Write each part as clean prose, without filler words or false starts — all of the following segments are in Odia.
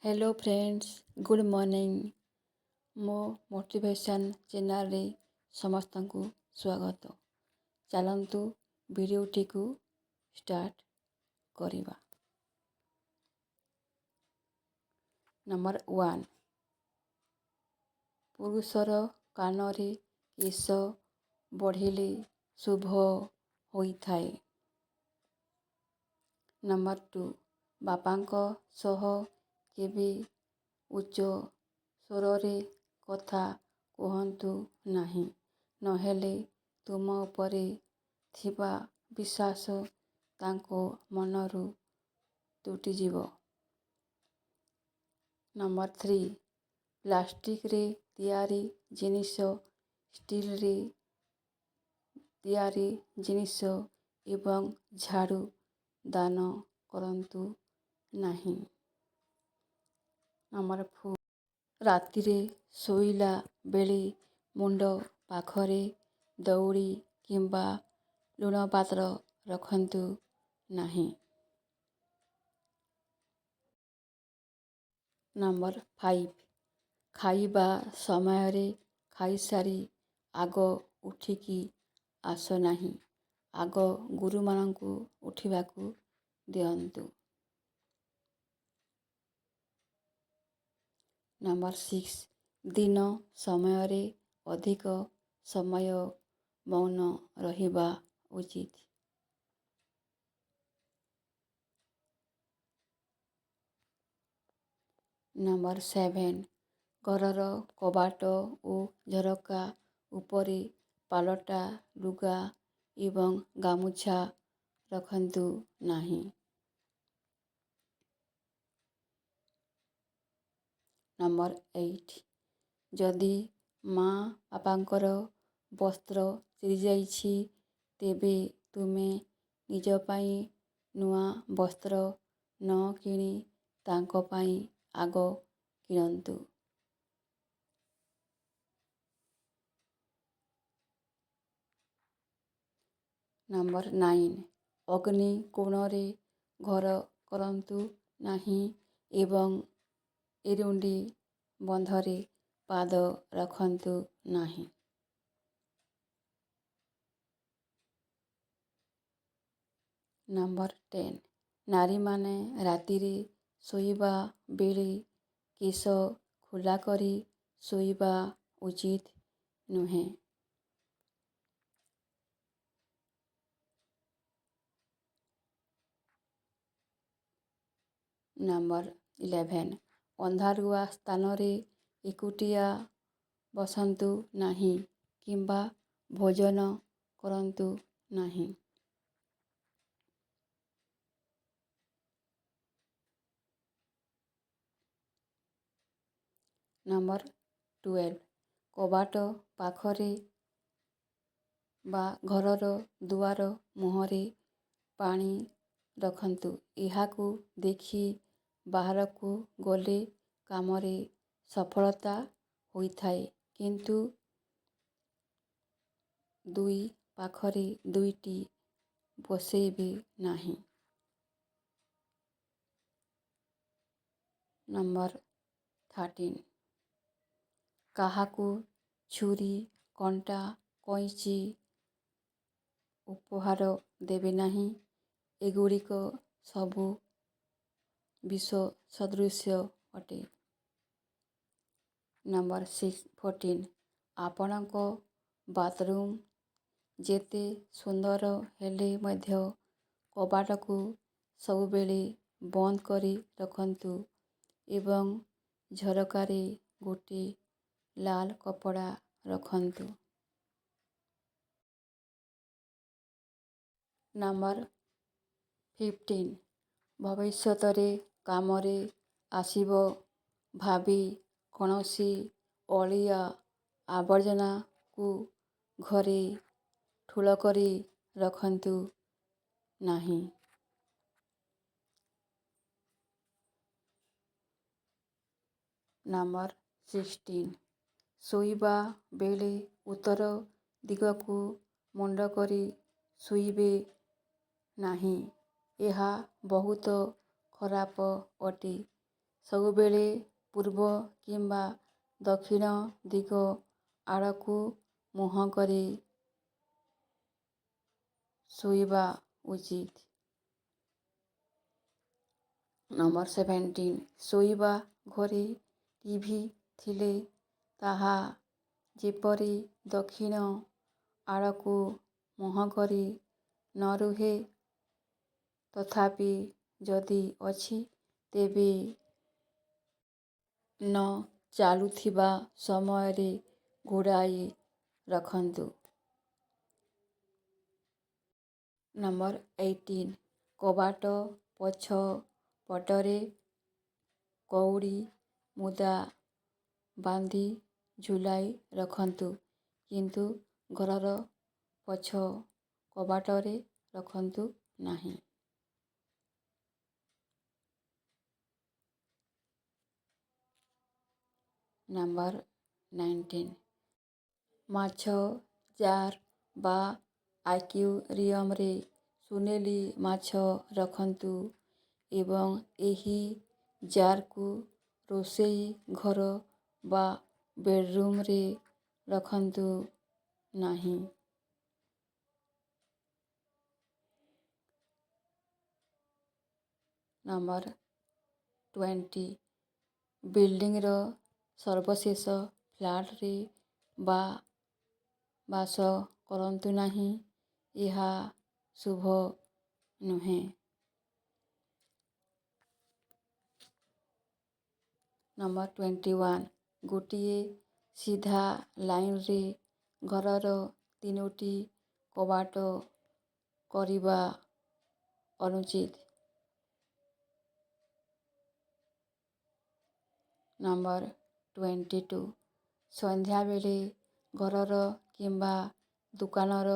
Hello friends, good morning. मो मोटिवेशन चैनल रे समस्तଙ୍କୁ स्वागत। चलंतु वीडियोटी को स्टार्ट करिबा। नंबर 1, पुरुषर कानरे केश बढ़िले शुभ होइथाए। नंबर 2, बापांक सह केबे उच्च स्वରରେ କଥା କୁହନ୍ତୁ ନାହିଁ, ନହେଲେ ତୁମ ଉପରେ ଥିବା ବିଶ୍ୱାସ ତାଙ୍କ ମନରୁ ତୁଟିଯିବ। ନମ୍ବର 3, ପ୍ଲାଷ୍ଟିକରେ ତିଆରି ଜିନିଷ, ଷ୍ଟିଲରେ ତିଆରି ଜିନିଷ ଏବଂ ଝାଡ଼ୁ ଦାନ କରନ୍ତୁ ନାହିଁ। ନମ୍ବର 4, ରାତିରେ ଶୋଇଲା ବେଳେ ମୁଣ୍ଡ ପାଖରେ ଦଉଡ଼ି କିମ୍ବା ଲୁଣ ପାତ୍ର ରଖନ୍ତୁ ନାହିଁ। ନମ୍ବର 5, ଖାଇବା ସମୟରେ ଖାଇସାରି ଆଗ ଉଠିକି ଆସ ନାହିଁ, ଆଗ ଗୁରୁମାନଙ୍କୁ ଉଠିବାକୁ ଦିଅନ୍ତୁ। ନମ୍ବର 6, ଦିନ ସମୟରେ ଅଧିକ ସମୟ ମୌନ ରହିବା ଉଚିତ। ନମ୍ବର 7, ଘରର କବାଟ ଓ ଝରକା ଉପରେ ପାଲଟା ଲୁଗା ଏବଂ ଗାମୁଛା ରଖନ୍ତୁ ନାହିଁ। ନମ୍ବର 8, ଯଦି ମା ବାପାଙ୍କର ବସ୍ତ୍ର ଚିରିଯାଇଛି, ତେବେ ତୁମେ ନିଜ ପାଇଁ ନୂଆ ବସ୍ତ୍ର ନ କିଣି ତାଙ୍କ ପାଇଁ ଆଗ କିଣନ୍ତୁ। ନମ୍ବର 9, ଅଗ୍ନି କୋଣରେ ଘର କରନ୍ତୁ ନାହିଁ ଏବଂ ଏରୁଣ୍ଡି ବନ୍ଧରେ ପାଦ ରଖନ୍ତୁ ନାହିଁ। ନମ୍ବର 10, ନାରୀମାନେ ରାତିରେ ଶୋଇବା ବେଳେ କେଶ ଖୋଲା କରି ଶୋଇବା ଉଚିତ ନୁହେଁ। ନମ୍ବର 11, ଅନ୍ଧାରୁଆ ସ୍ଥାନରେ ଏକୁଟିଆ ବସନ୍ତୁ ନାହିଁ କିମ୍ବା ଭୋଜନ କରନ୍ତୁ ନାହିଁ। ନମ୍ବର 12, କବାଟ ପାଖରେ ବା ଘରର ଦୁଆର ମୁହଁରେ ପାଣି ରଖନ୍ତୁ। ଏହାକୁ ଦେଖି ବାହାରକୁ ଗଲେ କାମରେ ସଫଳତା ହୋଇଥାଏ, କିନ୍ତୁ ଦୁଇ ପାଖରେ ଦୁଇଟି ବସେଇବେ ନାହିଁ। ନମ୍ବର 13, କାହାକୁ ଛୁରୀ, କଣ୍ଟା, କଇଁଚି ଉପହାର ଦେବେ ନାହିଁ। ଏଗୁଡ଼ିକ ସବୁ ବିଷ ସଦୃଶ ଅଟେ। ନମ୍ବର 14, ଆପଣଙ୍କ ବାଥରୁମ୍ ଯେତେ ସୁନ୍ଦର ହେଲେ ମଧ୍ୟ କବାଟକୁ ସବୁବେଳେ ବନ୍ଦ କରି ରଖନ୍ତୁ ଏବଂ ଝରକାରେ ଗୋଟିଏ ଲାଲ କପଡ଼ା ରଖନ୍ତୁ। ନମ୍ବର 15, ଭବିଷ୍ୟତରେ କାମରେ ଆସିବ ଭାବି କୌଣସି ଅଳିଆ ଆବର୍ଜନାକୁ ଘରେ ଠୁଳ କରି ରଖନ୍ତୁ ନାହିଁ। ନମ୍ବର 16, ଶୋଇବା ବେଳେ ଉତ୍ତର ଦିଗକୁ ମୁଣ୍ଡ କରି ଶୋଇବେ ନାହିଁ, ଏହା ବହୁତ ଖରାପ ଅଟେ। ସବୁବେଳେ ପୂର୍ବ କିମ୍ବା ଦକ୍ଷିଣ ଦିଗ ଆଡ଼କୁ ମୁହଁ କରି ଶୋଇବା ଉଚିତ। ନମ୍ବର 17 ଶୋଇବା ଘରେ ଟିଭି ଥିଲେ ତାହା ଯେପରି ଦକ୍ଷିଣ ଆଡ଼କୁ ମୁହଁ କରି ନ ରୁହେ, ତଥାପି ଯଦି ଅଛି ତେବେ ନ ଚାଲୁଥିବା ସମୟରେ ଘୋଡ଼ାଇ ରଖନ୍ତୁ। ନମ୍ବର 18 କବାଟ ପଛ ପଟରେ କଉଡ଼ି ମୁଦା ବାନ୍ଧି ଝୁଲାଇ ରଖନ୍ତୁ, କିନ୍ତୁ ଘରର ପଛ କବାଟରେ ରଖନ୍ତୁ ନାହିଁ। ନମ୍ବର 19 ମାଛ ଜାର୍ ବା ଆକ୍ୱାରିୟମରେ ସୁନେଲି ମାଛ ରଖନ୍ତୁ ଏବଂ ଏହି ଜାର୍କୁ ରୋଷେଇ ଘର ବା ବେଡ୍ରୁମରେ ରଖନ୍ତୁ ନାହିଁ। ନମ୍ବର 20 ବିଲ୍ଡିଂର ସର୍ବଶେଷ ଫ୍ଲାଟରେ ବାସ କରନ୍ତୁ ନାହିଁ, ଏହା ଶୁଭ ନୁହେଁ। ନମ୍ବର 21 ଗୋଟିଏ ସିଧା ଲାଇନରେ ଘରର 3ଟି କବାଟ କରିବା ଅନୁଚିତ। ନମ୍ବର 22 ସନ୍ଧ୍ୟାବେଳେ ଘରର କିମ୍ବା ଦୋକାନର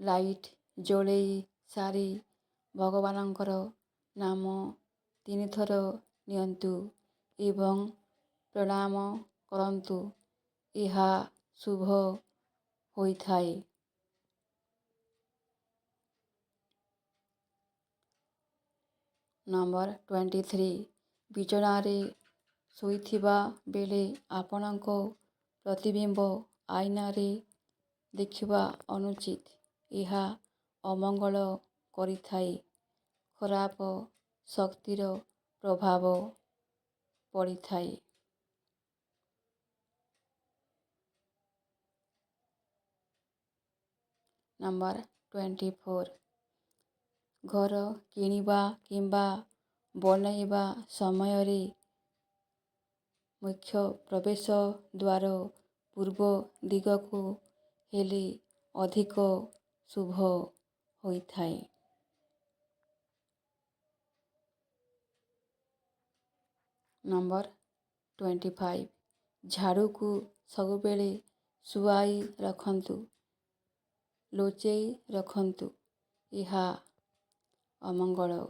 ଲାଇଟ୍ ଜଳେଇ ସାରି ଭଗବାନଙ୍କର ନାମ 3 ଥର ନିଅନ୍ତୁ ଏବଂ ପ୍ରଣାମ କରନ୍ତୁ, ଏହା ଶୁଭ ହୋଇଥାଏ। ନମ୍ବର 23 ବିଛଣାରେ ଶୋଇଥିବା ବେଳେ ଆପଣଙ୍କ ପ୍ରତିବିମ୍ବ ଆଇନାରେ ଦେଖିବା ଅନୁଚିତ, ଏହା ଅମଙ୍ଗଳ କରିଥାଏ। ଖରାପ ଶକ୍ତିର ପ୍ରଭାବ ପଡ଼ିଥାଏ। ନମ୍ବର 24 ଘର କିଣିବା କିମ୍ବା ବନାଇବା ସମୟରେ ମୁଖ୍ୟ ପ୍ରବେଶ ଦ୍ୱାର ପୂର୍ବ ଦିଗକୁ ହେଲେ ଅଧିକ ଶୁଭ ହୋଇଥାଏ। ନମ୍ବର 25 ଝାଡ଼ୁକୁ ସବୁବେଳେ ଶୁଆଇ ରଖନ୍ତୁ, ଲୁଚେଇ ରଖନ୍ତୁ, ଏହା ଅମଙ୍ଗଳ।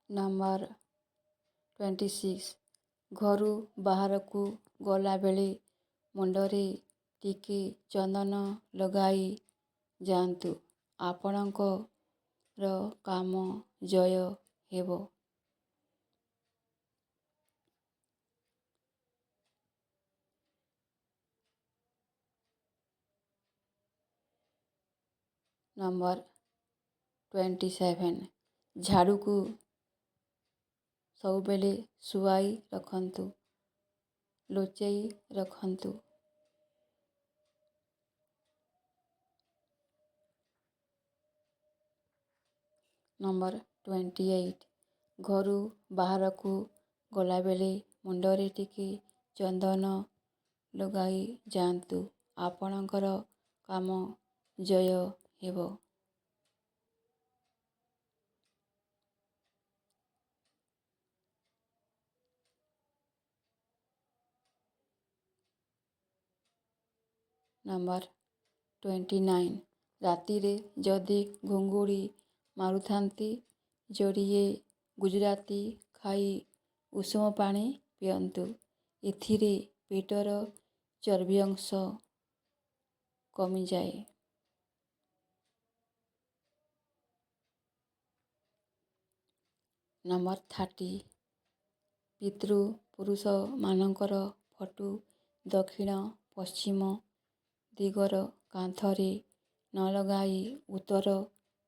ନମ୍ବର 26 ଘରୁ ବାହାରକୁ ଗଲାବେଳେ ମୁଣ୍ଡରେ ଟିକେ ଚନ୍ଦନ ଲଗାଇ ଯାଆନ୍ତୁ, ଆପଣଙ୍କର କାମ ଜୟ ହେବ। ନମ୍ବର 27 ଝାଡ଼ୁକୁ ସବୁବେଳେ ଶୁଆଇ ରଖନ୍ତୁ, ଲୁଚେଇ ରଖନ୍ତୁ। ନମ୍ବର 28 ଘରୁ ବାହାରକୁ ଗଲାବେଳେ ମୁଣ୍ଡରେ ଟିକେ ଚନ୍ଦନ ଲଗାଇ ଯାଆନ୍ତୁ, ଆପଣଙ୍କର କାମ ଜୟ ହେବ। ନମ୍ବର 29 ରାତିରେ ଯଦି ଘୁଙ୍ଗୁଡ଼ି ମାରୁଥାନ୍ତି, ଯୋଡ଼ିଏ ଗୁଜୁରାତି ଖାଇ ଉଷୁମ ପାଣି ପିଅନ୍ତୁ। ଏଥିରେ ପେଟର ଚର୍ବି ଅଂଶ କମିଯାଏ। ନମ୍ବର 30 ପିତୃପୁରୁଷମାନଙ୍କର ଫଟୋ ଦକ୍ଷିଣ ପଶ୍ଚିମ ଦିଗର କାନ୍ଥରେ ନ ଲଗାଇ ଉତ୍ତର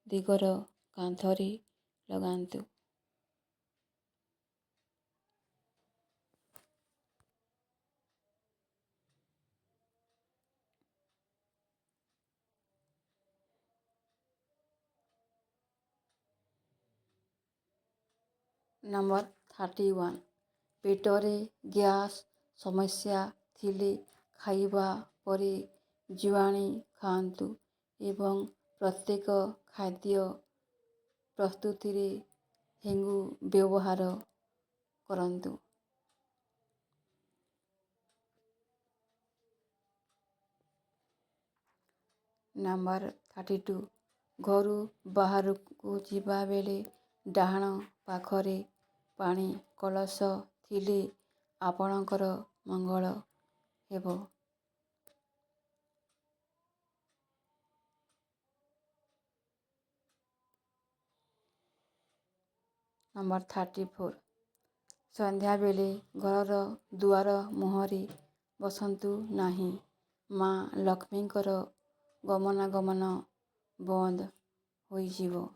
ଦିଗର କାନ୍ଥରେ ଲଗାନ୍ତୁ। ନମ୍ବର 31 ପେଟରେ ଗ୍ୟାସ୍ ସମସ୍ୟା ଥିଲେ ଖାଇବା ପରେ ଜୁଆଣି ଖାଆନ୍ତୁ ଏବଂ ପ୍ରତ୍ୟେକ ଖାଦ୍ୟ ପ୍ରସ୍ତୁତିରେ ହେଙ୍ଗୁ ବ୍ୟବହାର କରନ୍ତୁ। ନମ୍ବର 32 ଘରୁ ବାହାରକୁ ଯିବା ବେଳେ ଡାହାଣ ପାଖରେ ପାଣି କଳସ ଥିଲେ ଆପଣଙ୍କର ମଙ୍ଗଳ ହେବ। ନମ୍ବର 34 ସନ୍ଧ୍ୟାବେଳେ ଘରର ଦୁଆର ମୁହଁରେ ବସନ୍ତୁ ନାହିଁ। ମା ଲକ୍ଷ୍ମୀଙ୍କର ଗମନାଗମନ ବନ୍ଦ ହୋଇଯିବ।